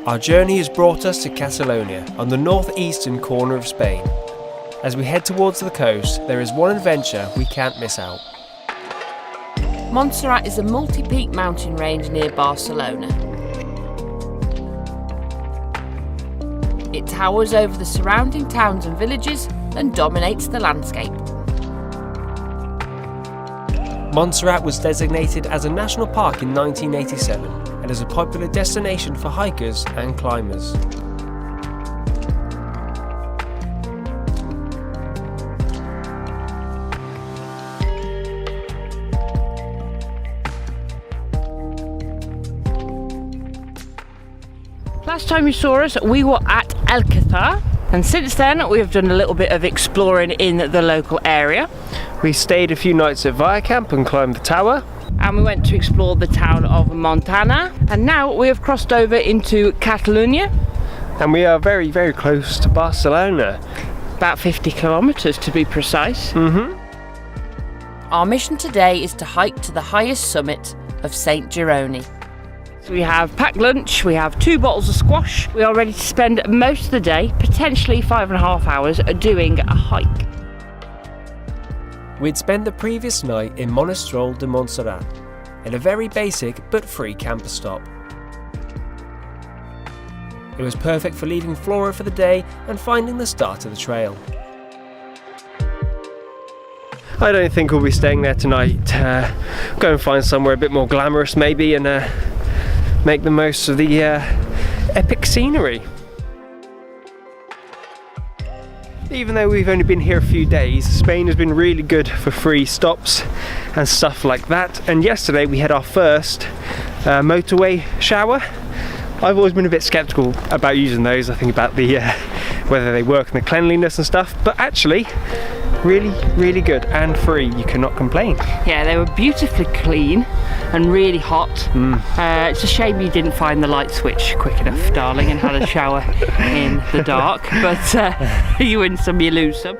Our journey has brought us to Catalonia, on the northeastern corner of Spain. As we head towards the coast, there is one adventure we can't miss out. Montserrat is a multi-peak mountain range near Barcelona. It towers over the surrounding towns and villages and dominates the landscape. Montserrat was designated as a national park in 1987 and is a popular destination for hikers and climbers. Last time you saw us, we were at Alcázar, and since then we have done a little bit of exploring in the local area. We stayed a few nights at Via Camp and climbed the tower. And we went to explore the town of MONTSERRAT, and now we have crossed over into Catalonia. And we are very, very close to Barcelona. About 50 kilometres to be precise. Our mission today is to hike to the highest summit of St. Gironi. So we have packed lunch, we have 2 bottles of squash. We are ready to spend most of the day, potentially 5.5 hours, doing a hike. We'd spent the previous night in Monistrol de Montserrat, in a very basic but free camper stop. It was perfect for leaving Flora for the day and finding the start of the trail. I don't think we'll be staying there tonight. Go and find somewhere a bit more glamorous maybe, and make the most of the epic scenery. Even though we've only been here a few days, Spain has been really good for free stops and stuff like that. And yesterday we had our first motorway shower. I've always been a bit skeptical about using those. I think about the whether they work and the cleanliness and stuff, but actually really good and free. You cannot complain. Yeah, they were beautifully clean and really hot. It's a shame you didn't find the light switch quick enough, darling, and had a shower in the dark, but you win some, you lose some.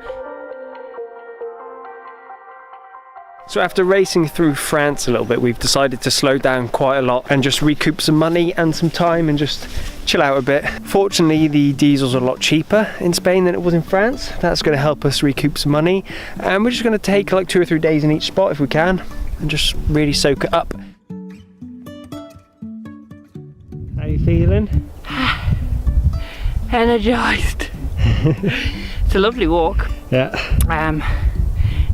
So after racing through France a little bit, we've decided to slow down quite a lot and just recoup some money and some time and just chill out a bit. Fortunately, the diesel's are a lot cheaper in Spain than it was in France. That's going to help us recoup some money, and we're just going to take like 2 or 3 days in each spot if we can and just really soak it up. How you feeling? Energised. It's a lovely walk. Yeah.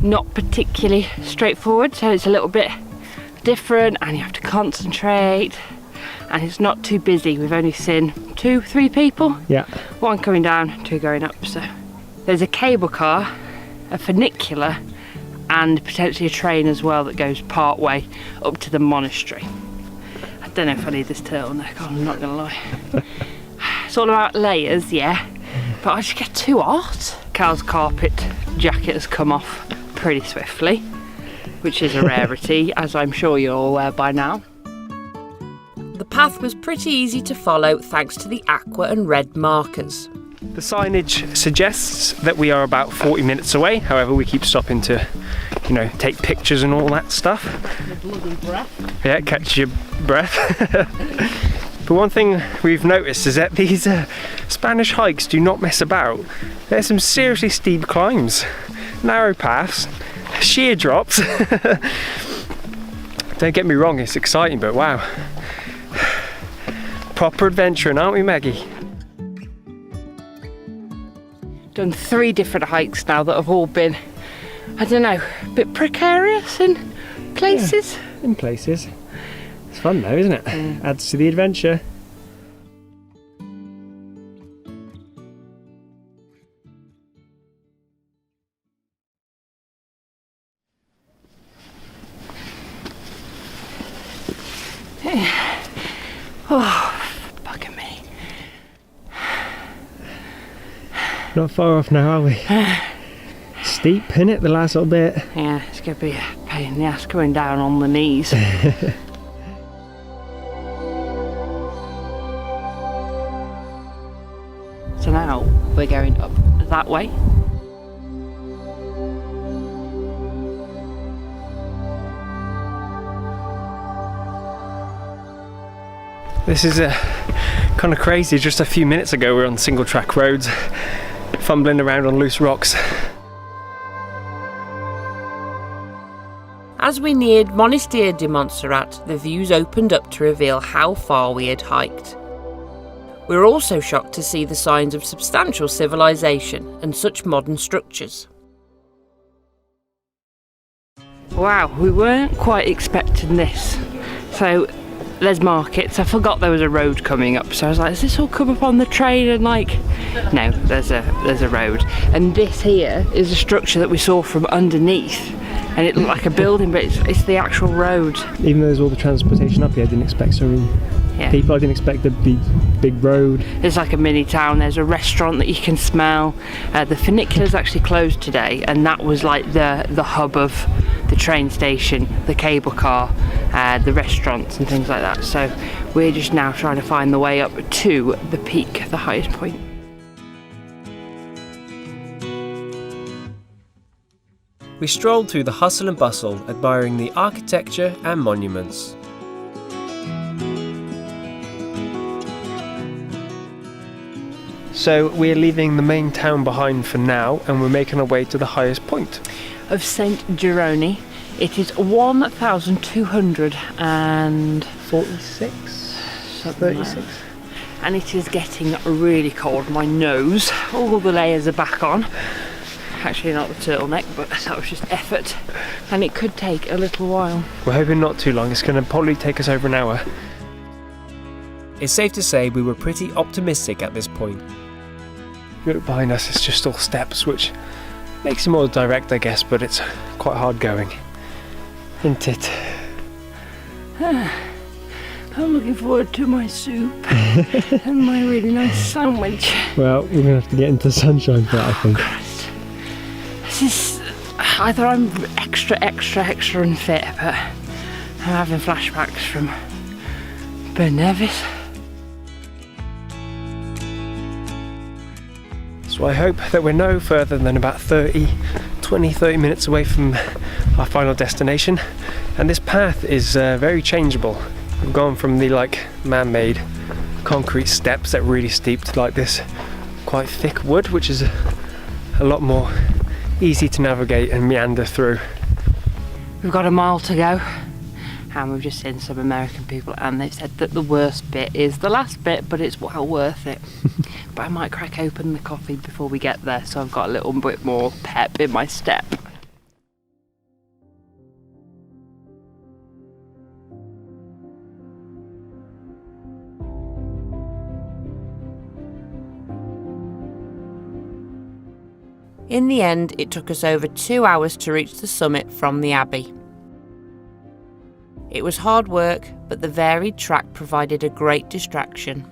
Not particularly straightforward, so it's a little bit different and you have to concentrate, and it's not too busy. We've only seen 2-3 people. Yeah. 1 coming down, 2 going up. So there's a cable car, a funicular, and potentially a train as well that goes part way up to the monastery. I don't know if I need this turtleneck on, I'm not gonna lie. It's all about layers, yeah, but I just get too hot. Cal's carpet jacket has come off pretty swiftly, which is a rarity, as I'm sure you're all aware by now. The path was pretty easy to follow thanks to the aqua and red markers. The signage suggests that we are about 40 minutes away, however we keep stopping to, you know, take pictures and all that stuff. The bloody breath. Yeah, catch your breath. But one thing we've noticed is that these Spanish hikes do not mess about. There's some seriously steep climbs, narrow paths, sheer drops. Don't get me wrong, it's exciting, but wow. Proper adventuring, aren't we, Maggie? Done 3 different hikes now that have all been, I don't know, a bit precarious in places. Yeah, in places. It's fun though, isn't it? Adds to the adventure. Oh, bugger me. Not far off now, are we? Steep, innit, the last little bit? Yeah, it's going to be a pain in the ass going down on the knees. So now we're going up that way. This is Kind of crazy, just a few minutes ago we were on single track roads, fumbling around on loose rocks. As we neared Monastère de Montserrat, the views opened up to reveal how far we had hiked. We were also shocked to see the signs of substantial civilization and such modern structures. Wow, we weren't quite expecting this. So there's markets. I forgot there was a road coming up, so I was like, does this all come up on the train? And like, no, there's a road. And this here is a structure that we saw from underneath, and it looked like a building, but it's the actual road. Even though there's all the transportation up here, I didn't expect so many people. I didn't expect the big road. There's like a mini town. There's a restaurant that you can smell. The funicular's actually closed today, and that was like the hub of the train station, the cable car, the restaurants and things like that. So we're just now trying to find the way up to the peak, the highest point. We strolled through the hustle and bustle, admiring the architecture and monuments. So we're leaving the main town behind for now, and we're making our way to the highest point of St. Gironi. It is 1,246. 36. And it is getting really cold. My nose, all the layers are back on. Actually not the turtleneck, but that was just effort. And it could take a little while. We're hoping not too long. It's going to probably take us over an hour. It's safe to say we were pretty optimistic at this point. If you look behind us, it's just all steps, which makes it more direct, I guess, but it's quite hard going, isn't it? I'm looking forward to my soup and my really nice sandwich. Well, we're going to have to get into the sunshine for that, I think. Christ. This is either I'm extra unfit, but I'm having flashbacks from Nevis. So I hope that we're no further than about 30 minutes away from our final destination, and this path is very changeable. We've gone from the man-made concrete steps that are really steep to like this quite thick wood, which is a lot more easy to navigate and meander through. We've got a mile to go, and we've just seen some American people, and they've said that the worst bit is the last bit, but it's well worth it. But I might crack open the coffee before we get there, so I've got a little bit more pep in my step. In the end, it took us over 2 hours to reach the summit from the Abbey. It was hard work, but the varied track provided a great distraction.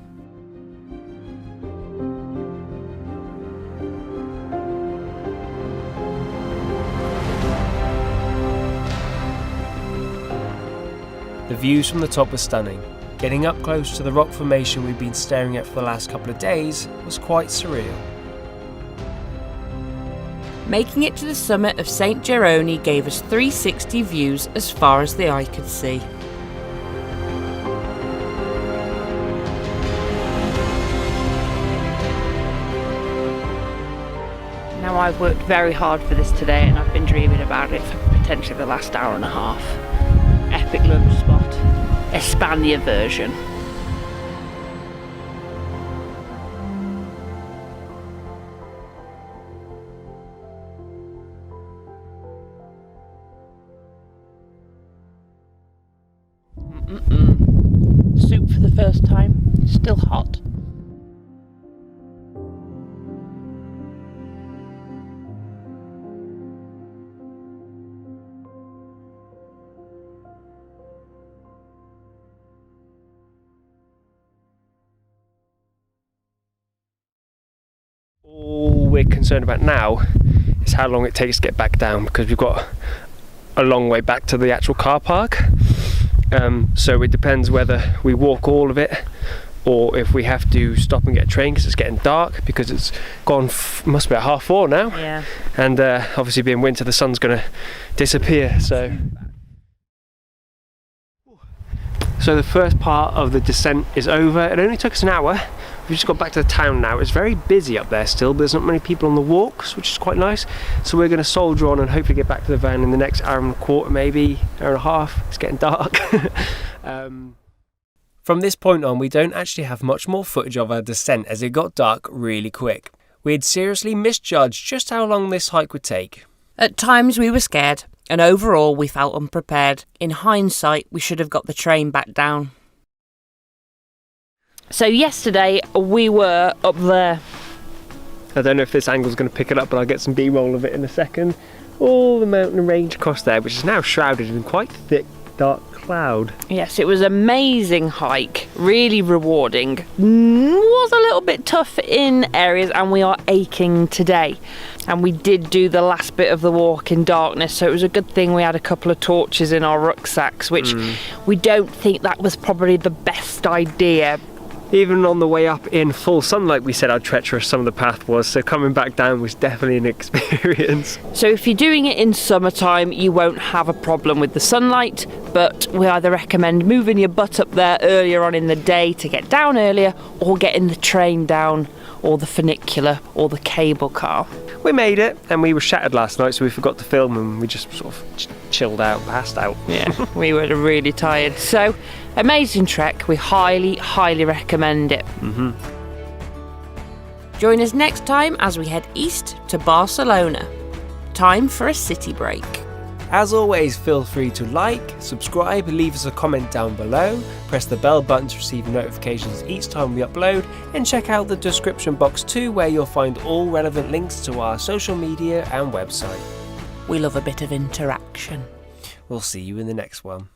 The views from the top were stunning. Getting up close to the rock formation we've been staring at for the last couple of days was quite surreal. Making it to the summit of St. Gironi gave us 360 views as far as the eye could see. Now I've worked very hard for this today, and I've been dreaming about it for potentially the last hour and a half. Epic lunch spot, Espana version. Soup for the first time, still hot. All we're concerned about now is how long it takes to get back down, because we've got a long way back to the actual car park. So it depends whether we walk all of it or if we have to stop and get a train, because it's getting dark, because it's gone must be at 4:30 now. Yeah. And obviously being winter, the sun's going to disappear, so So the first part of the descent is over. It only took us an hour. We've just got back to the town now. It's very busy up there still, but there's not many people on the walks, which is quite nice. So we're going to soldier on and hopefully get back to the van in the next hour and a quarter, maybe hour and a half. It's getting dark. From this point on, we don't actually have much more footage of our descent as it got dark really quick. We had seriously misjudged just how long this hike would take. At times we were scared, and overall we felt unprepared. In hindsight, we should have got the train back down. So yesterday we were up there. I don't know if this angle's going to pick it up, but I'll get some B-roll of it in a second. All the mountain range across there, which is now shrouded in quite thick, dark cloud. Yes, it was an amazing hike, really rewarding. Was a little bit tough in areas, and we are aching today. And we did do the last bit of the walk in darkness, so it was a good thing we had a couple of torches in our rucksacks, which we don't think that was probably the best idea. Even on the way up in full sunlight, we said how treacherous some of the path was, so coming back down was definitely an experience. So if you're doing it in summertime, you won't have a problem with the sunlight, but we either recommend moving your butt up there earlier on in the day to get down earlier, or getting the train down, or the funicular, or the cable car. We made it, and we were shattered last night, so we forgot to film, and we just sort of chilled out, passed out. Yeah, we were really tired. So, amazing trek. We highly, highly recommend it. Join us next time as we head east to Barcelona. Time for a city break. As always, feel free to like, subscribe, leave us a comment down below, press the bell button to receive notifications each time we upload, and check out the description box too, where you'll find all relevant links to our social media and website. We love a bit of interaction. We'll see you in the next one.